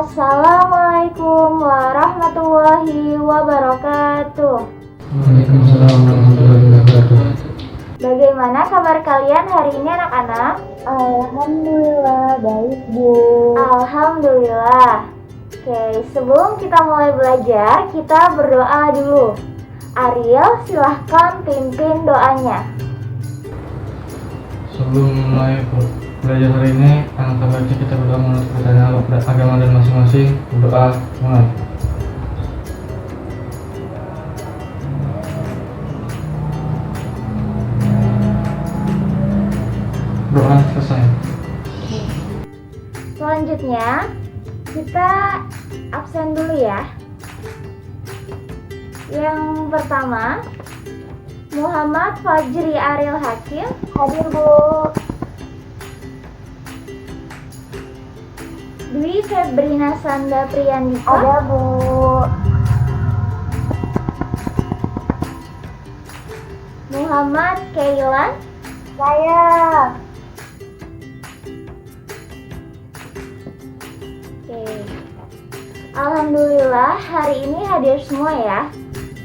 Assalamualaikum warahmatullahi wabarakatuh. Waalaikumsalam warahmatullahi wabarakatuh. Bagaimana kabar kalian hari ini anak-anak? Alhamdulillah baik Bu. Alhamdulillah. Oke, sebelum kita mulai belajar, kita berdoa dulu. Ariel, silahkan pimpin doanya. Sebelum mulai belajar hari ini, alangkah baiknya kita berdoa menurut pertanyaan agama dan masing-masing. Berdoa mulai. Doa selesai. Selanjutnya, kita absen dulu ya. Yang pertama, Muhammad Fajri Ariel Hakim. Hadir Bu. Dwi Febrina Sanda Priyandika. Ada Bu. Muhammad Kailan. Saya. Oke. Alhamdulillah hari ini hadir semua ya.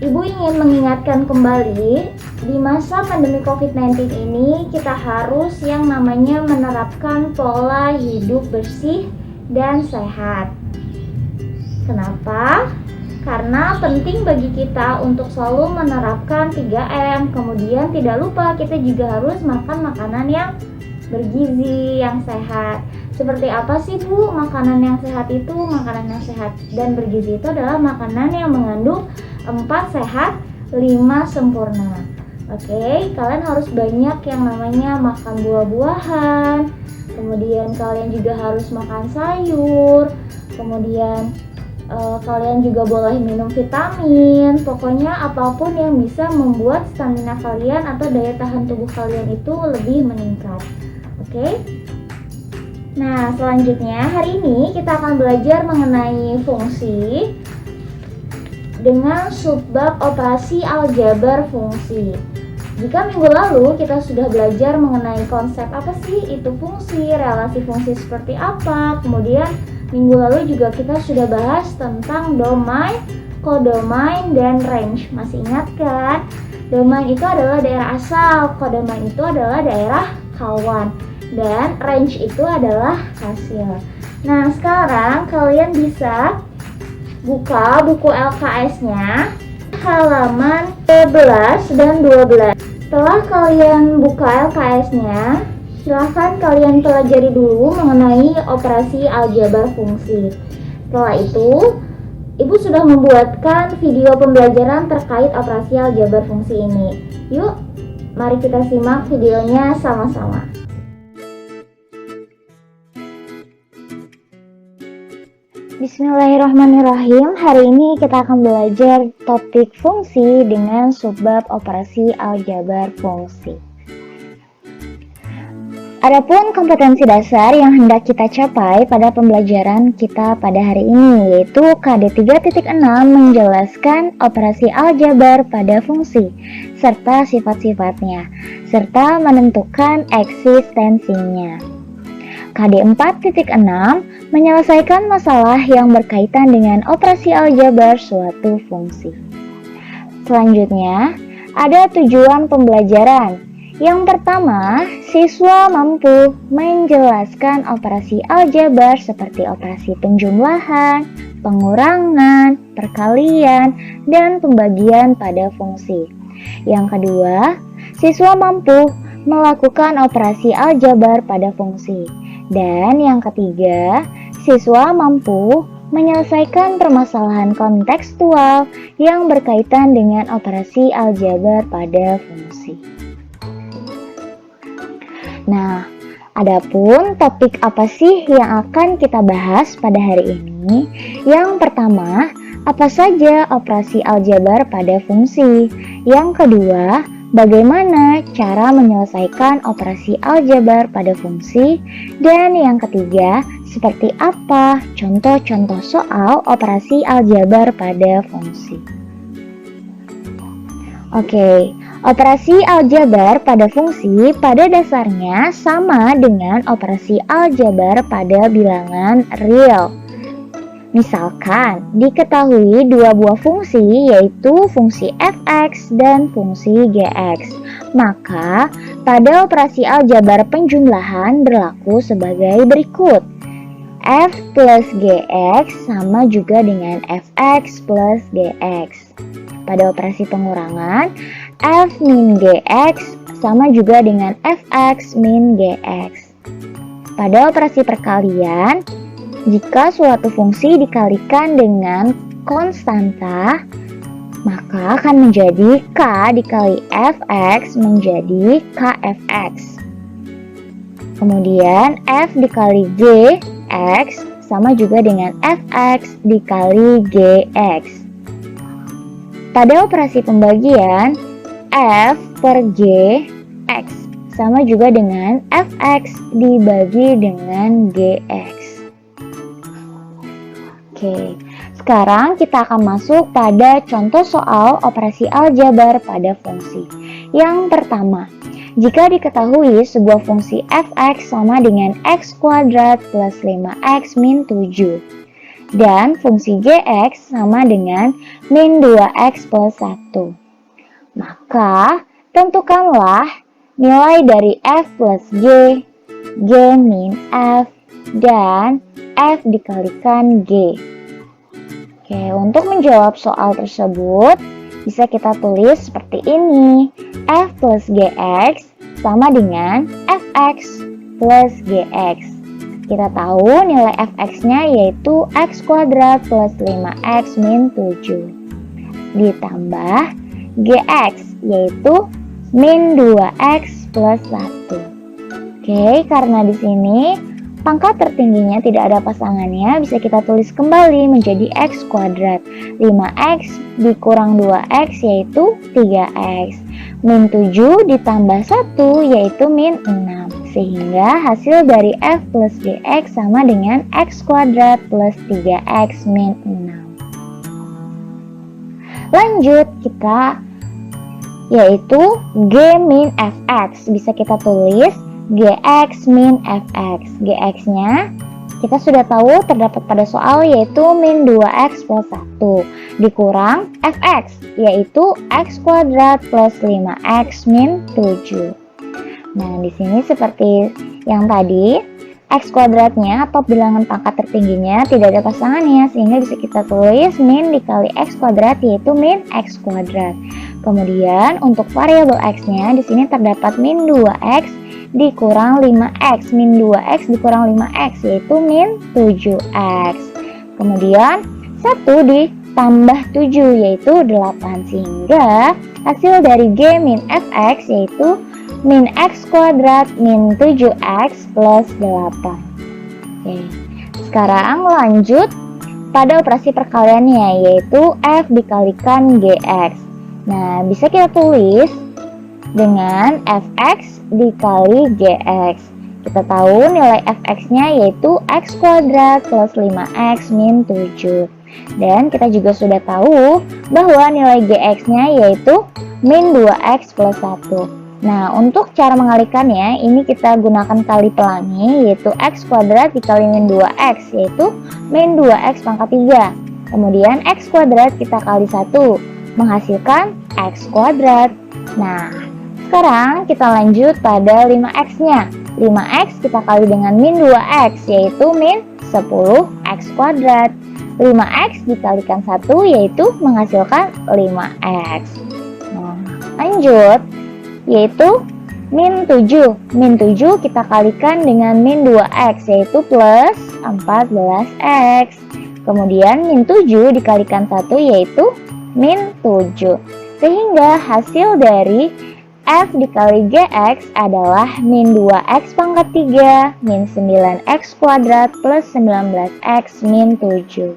Ibu ingin mengingatkan kembali, di masa pandemi COVID-19 ini kita harus yang namanya menerapkan pola hidup bersih dan sehat. Kenapa? Karena penting bagi kita untuk selalu menerapkan 3M. Kemudian tidak lupa kita juga harus makan makanan yang bergizi, yang sehat. Seperti apa sih Bu makanan yang sehat itu? Makanan yang sehat dan bergizi itu adalah makanan yang mengandung 4 sehat, 5 sempurna. Oke, kalian harus banyak yang namanya makan buah-buahan. Kemudian kalian juga harus makan sayur. Kemudian kalian juga boleh minum vitamin. Pokoknya apapun yang bisa membuat stamina kalian atau daya tahan tubuh kalian itu lebih meningkat. Oke? Nah, selanjutnya hari ini kita akan belajar mengenai fungsi dengan subbab operasi aljabar fungsi. Jika minggu lalu kita sudah belajar mengenai konsep apa sih itu fungsi, relasi fungsi seperti apa, kemudian minggu lalu juga kita sudah bahas tentang domain, kodomain, dan range. Masih ingat kan? Domain itu adalah daerah asal, kodomain itu adalah daerah kawan, dan range itu adalah hasil. Nah, sekarang kalian bisa buka buku LKS-nya halaman 11 dan 12. Setelah kalian buka LKS-nya, silahkan kalian pelajari dulu mengenai operasi aljabar fungsi. Setelah itu, Ibu sudah membuatkan video pembelajaran terkait operasi aljabar fungsi ini. Yuk, mari kita simak videonya sama-sama. Bismillahirrahmanirrahim. Hari ini kita akan belajar topik fungsi dengan subbab operasi aljabar fungsi. Adapun kompetensi dasar yang hendak kita capai pada pembelajaran kita pada hari ini yaitu KD 3.6 menjelaskan operasi aljabar pada fungsi serta sifat-sifatnya serta menentukan eksistensinya. KD 4.6 menyelesaikan masalah yang berkaitan dengan operasi aljabar suatu fungsi. Selanjutnya, ada tujuan pembelajaran. Yang pertama, siswa mampu menjelaskan operasi aljabar seperti operasi penjumlahan, pengurangan, perkalian, dan pembagian pada fungsi. Yang kedua, siswa mampu melakukan operasi aljabar pada fungsi. Dan yang ketiga, siswa mampu menyelesaikan permasalahan kontekstual yang berkaitan dengan operasi aljabar pada fungsi. Nah, adapun topik apa sih yang akan kita bahas pada hari ini? Yang pertama, apa saja operasi aljabar pada fungsi? Yang kedua, bagaimana cara menyelesaikan operasi aljabar pada fungsi? Dan yang ketiga, seperti apa contoh-contoh soal operasi aljabar pada fungsi? Oke, operasi aljabar pada fungsi pada dasarnya sama dengan operasi aljabar pada bilangan real. Misalkan, diketahui dua buah fungsi yaitu fungsi f(x) dan fungsi g(x). Maka, pada operasi aljabar penjumlahan berlaku sebagai berikut. F plus gx sama juga dengan fx plus gx. Pada operasi pengurangan, f min gx sama juga dengan fx min gx. Pada operasi perkalian, jika suatu fungsi dikalikan dengan konstanta, maka akan menjadi k dikali fx menjadi kfx. Kemudian f dikali gx sama juga dengan fx dikali gx. Pada operasi pembagian, f per gx sama juga dengan fx dibagi dengan gx. Oke, sekarang kita akan masuk pada contoh soal operasi aljabar pada fungsi. Yang pertama, jika diketahui sebuah fungsi fx sama dengan x kuadrat plus 5x min 7 dan fungsi gx sama dengan min 2x plus 1, maka tentukanlah nilai dari f plus g, g min f, dan f dikalikan g. Oke, untuk menjawab soal tersebut, bisa kita tulis seperti ini. F plus gx sama dengan fx plus gx. Kita tahu nilai fx-nya yaitu x kuadrat plus 5x min 7. Ditambah gx yaitu min 2x plus 1. Oke, karena di sini pangkat tertingginya tidak ada pasangannya, bisa kita tulis kembali menjadi x kuadrat. 5x dikurang 2x yaitu 3x. Min 7 ditambah 1 yaitu min 6. Sehingga hasil dari f plus gx sama dengan x kuadrat plus 3x min 6. Lanjut kita yaitu g min fx. Bisa kita tulis gx min fx. Gx-nya kita sudah tahu terdapat pada soal yaitu min 2x plus 1 dikurang fx yaitu x kuadrat plus 5x min 7. Nah, di sini seperti yang tadi, x kuadratnya atau bilangan pangkat tertingginya tidak ada pasangannya sehingga bisa kita tulis min dikali x kuadrat yaitu min x kuadrat. Kemudian untuk variabel x-nya di sini terdapat min 2x dikurang 5x, min 2x dikurang 5x yaitu min 7x. Kemudian 1 ditambah 7 yaitu 8 sehingga hasil dari g min fx yaitu min x kuadrat min 7x plus 8. Oke, sekarang lanjut pada operasi perkaliannya yaitu f dikalikan gx. Nah, bisa kita tulis dengan fx dikali gx. Kita tahu nilai fx-nya yaitu x kuadrat plus 5x min 7. Dan kita juga sudah tahu bahwa nilai gx-nya yaitu min 2x plus 1. Nah, untuk cara mengalikannya, ini kita gunakan kali pelangi yaitu x kuadrat dikali min 2x yaitu min 2x pangkat 3. Kemudian x kuadrat kita kali 1 menghasilkan x kuadrat. Nah, sekarang kita lanjut pada 5x-nya. 5x kita kali dengan min 2x yaitu min 10x kuadrat. 5x dikalikan 1 yaitu menghasilkan 5x. Nah, lanjut yaitu min 7. Min 7 kita kalikan dengan min 2x yaitu plus 14x. Kemudian min 7 dikalikan 1 yaitu min 7. Sehingga hasil dari f dikali gx adalah min 2x pangkat 3 min 9x kuadrat plus 19x min 7.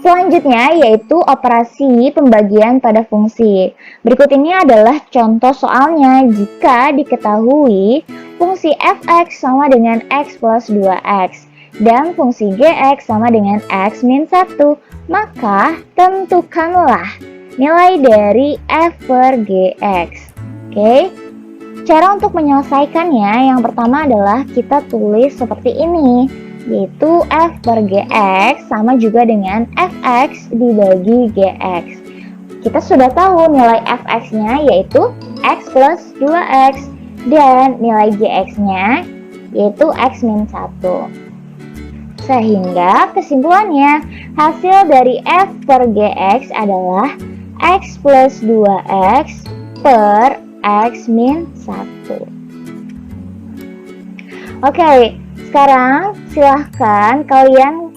Selanjutnya yaitu operasi pembagian pada fungsi. Berikut ini adalah contoh soalnya jika diketahui fungsi fx sama dengan x plus 2x dan fungsi gx sama dengan x min 1, maka tentukanlah nilai dari f per gx. Oke, cara untuk menyelesaikannya yang pertama adalah kita tulis seperti ini. yaitu f per gx sama juga dengan fx dibagi gx. Kita sudah tahu nilai fx-nya yaitu x plus 2x dan nilai gx-nya yaitu x min 1. Sehingga kesimpulannya hasil dari f per gx adalah x plus 2x per x min 1. Oke, sekarang silahkan kalian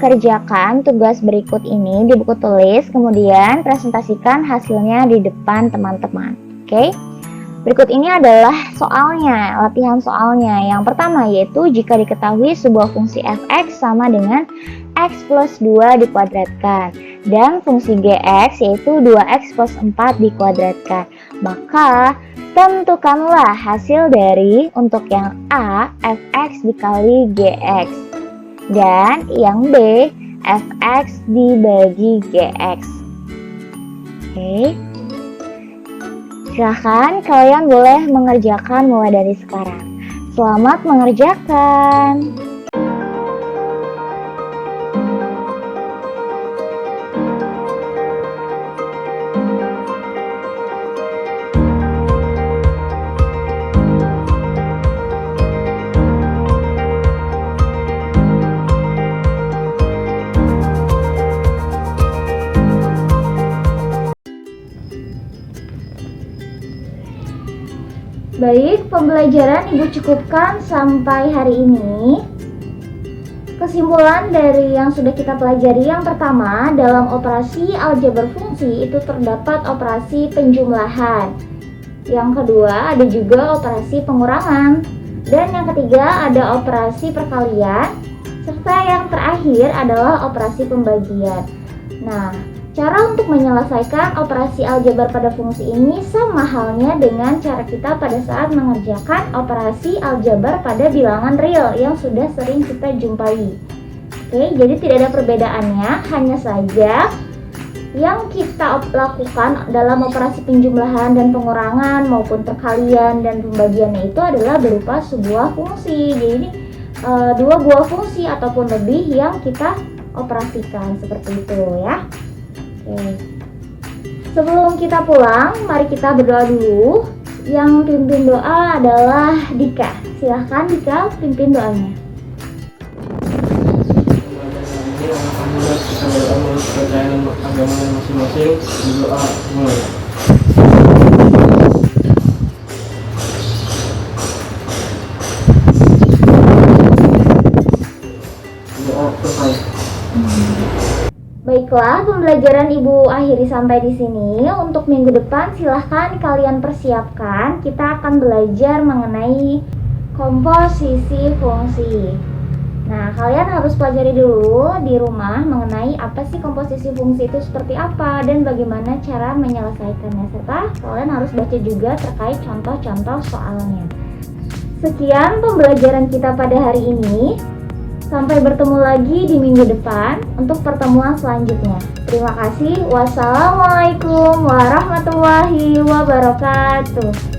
kerjakan tugas berikut ini di buku tulis, kemudian presentasikan hasilnya di depan teman-teman. Oke, berikut ini adalah soalnya, latihan soalnya. Yang pertama yaitu jika diketahui sebuah fungsi fx sama dengan x plus 2 dikuadratkan dan fungsi gx yaitu 2x plus 4 dikuadratkan, maka tentukanlah hasil dari untuk yang A fx dikali gx dan yang B fx dibagi gx. Oke, silahkan kalian boleh mengerjakan mulai dari sekarang. Selamat mengerjakan. Baik, pembelajaran Ibu cukupkan sampai hari ini. Kesimpulan dari yang sudah kita pelajari, yang pertama, dalam operasi aljabar fungsi itu terdapat operasi penjumlahan. Yang kedua, ada juga operasi pengurangan. Dan yang ketiga, ada operasi perkalian. Serta yang terakhir adalah operasi pembagian. Nah, cara untuk menyelesaikan operasi aljabar pada fungsi ini sama halnya dengan cara kita pada saat mengerjakan operasi aljabar pada bilangan real yang sudah sering kita jumpai. Oke, jadi tidak ada perbedaannya, hanya saja yang kita lakukan dalam operasi penjumlahan dan pengurangan maupun perkalian dan pembagiannya itu adalah berupa sebuah fungsi. Jadi dua buah fungsi ataupun lebih yang kita operasikan seperti itu ya. Oke. Sebelum kita pulang, mari kita berdoa dulu. Yang pimpin doa adalah Dika. Silahkan Dika pimpin doanya. Alhamdulillah kita beramal kepercayaan agama masing-masing. Berdoa mulai. Doa selesai. Baiklah, pembelajaran Ibu akhiri sampai di sini. Untuk minggu depan silahkan kalian persiapkan. Kita akan belajar mengenai komposisi fungsi. Nah, kalian harus pelajari dulu di rumah mengenai apa sih komposisi fungsi itu seperti apa dan bagaimana cara menyelesaikannya. Serta kalian harus baca juga terkait contoh-contoh soalnya. Sekian pembelajaran kita pada hari ini. Sampai bertemu lagi di minggu depan untuk pertemuan selanjutnya. Terima kasih. Wassalamualaikum warahmatullahi wabarakatuh.